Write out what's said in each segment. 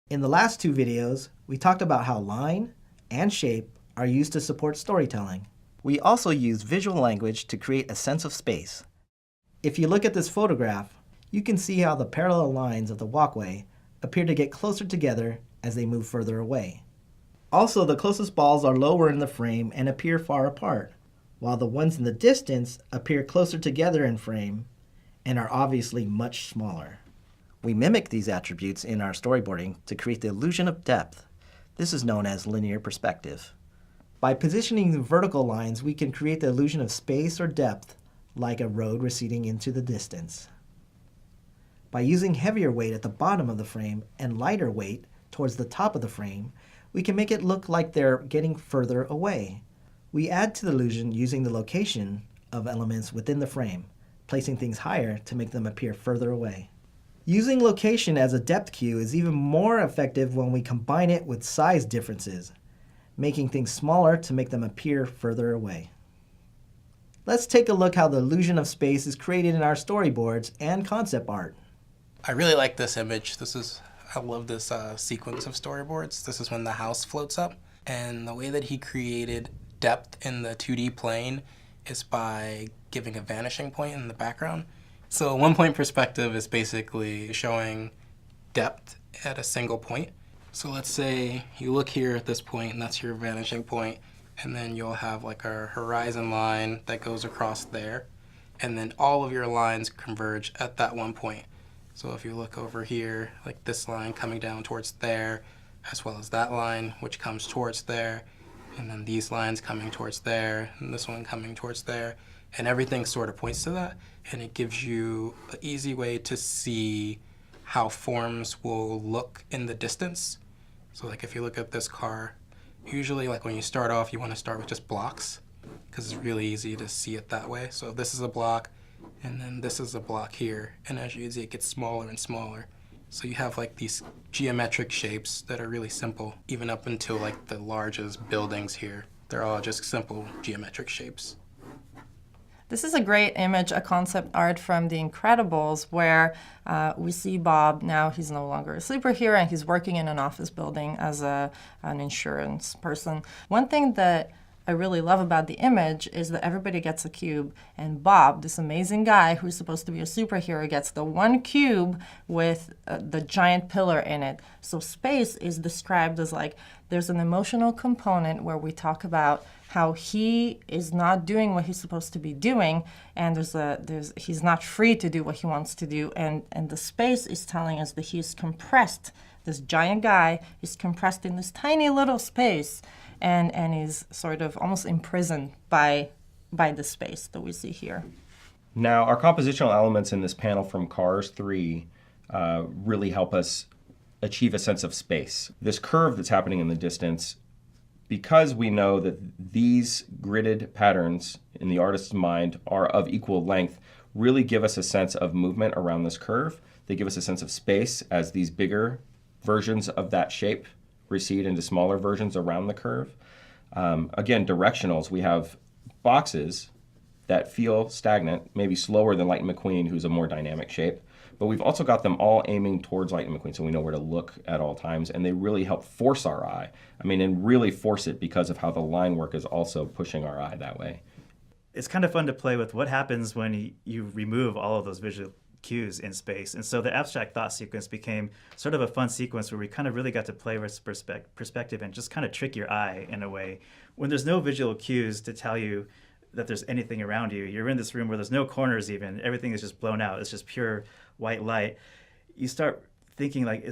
In the last two videos, we talked about how line and shape are used to support storytelling. We also use visual language to create a sense of space. If you look at this photograph, you can see how the parallel lines of the walkway appear to get closer together as they move further away. Also, the closest balls are lower in the frame and appear far apart, while the ones in the distance appear closer together in frame and are obviously much smaller. We mimic these attributes in our storyboarding to create the illusion of depth. This is known as linear perspective. By positioning the vertical lines, we can create the illusion of space or depth, like a road receding into the distance. By using heavier weight at the bottom of the frame and lighter weight towards the top of the frame, we can make it look like they're getting further away. We add to the illusion using the location of elements within the frame, placing things higher to make them appear further away. Using location as a depth cue is even more effective when we combine it with size differences, making things smaller to make them appear further away. Let's take a look how the illusion of space is created in our storyboards and concept art. I really like this image. I love this sequence of storyboards. This is when the house floats up, and the way that he created depth in the 2D plane is by giving a vanishing point in the background. So a one-point perspective is basically showing depth at a single point. So let's say you look here at this point, and that's your vanishing point, and then you'll have like a horizon line that goes across there, and then all of your lines converge at that one point. So if you look over here, like this line coming down towards there, as well as that line, which comes towards there, and then these lines coming towards there, and this one coming towards there, and everything sort of points to that, and it gives you an easy way to see how forms will look in the distance. So like if you look at this car, usually like when you start off, you want to start with just blocks, because it's really easy to see it that way. So if this is a block, and then this is a block here, and as you can see, it gets smaller and smaller. So you have like these geometric shapes that are really simple, even up until like the largest buildings here. They're all just simple geometric shapes. This is a great image, a concept art from The Incredibles, where we see Bob. Now he's no longer a superhero, and he's working in an office building as an insurance person. One thing that I really love about the image is that everybody gets a cube, and Bob, this amazing guy who's supposed to be a superhero, gets the one cube with the giant pillar in it. So space is described as like, there's an emotional component where we talk about how he is not doing what he's supposed to be doing, and he's not free to do what he wants to do, and the space is telling us that he's compressed. This giant guy is compressed in this tiny little space, and is sort of almost imprisoned by the space that we see here. Now, our compositional elements in this panel from Cars 3 really help us achieve a sense of space. This curve that's happening in the distance, because we know that these gridded patterns in the artist's mind are of equal length, really give us a sense of movement around this curve. They give us a sense of space as these bigger versions of that shape recede into smaller versions around the curve. Again, directionals, we have boxes that feel stagnant, maybe slower than Lightning McQueen, who's a more dynamic shape. But we've also got them all aiming towards Lightning McQueen, so we know where to look at all times, and they really help force our eye. And really force it because of how the line work is also pushing our eye that way. It's kind of fun to play with what happens when you remove all of those visual cues in space. And so the abstract thought sequence became sort of a fun sequence where we kind of really got to play with perspective and just kind of trick your eye in a way. When there's no visual cues to tell you that there's anything around you, you're in this room where there's no corners even, everything is just blown out, it's just pure white light. You start thinking like,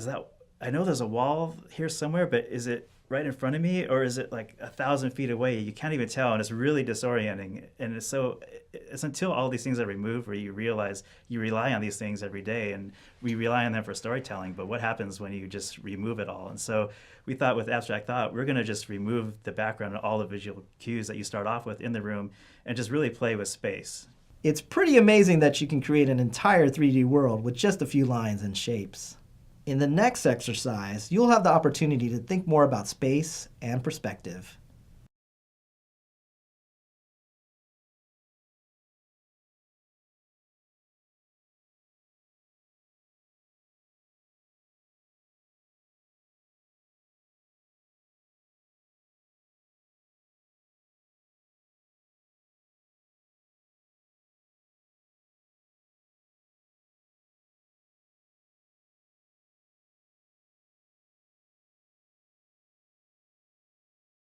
I know there's a wall here somewhere, but is it right in front of me, or is it like 1,000 feet away? You can't even tell, and it's really disorienting. And it's until all these things are removed where you realize you rely on these things every day, and we rely on them for storytelling, but what happens when you just remove it all? And so we thought with abstract thought, we're going to just remove the background and all the visual cues that you start off with in the room and just really play with space. It's pretty amazing that you can create an entire 3D world with just a few lines and shapes. In the next exercise, you'll have the opportunity to think more about space and perspective.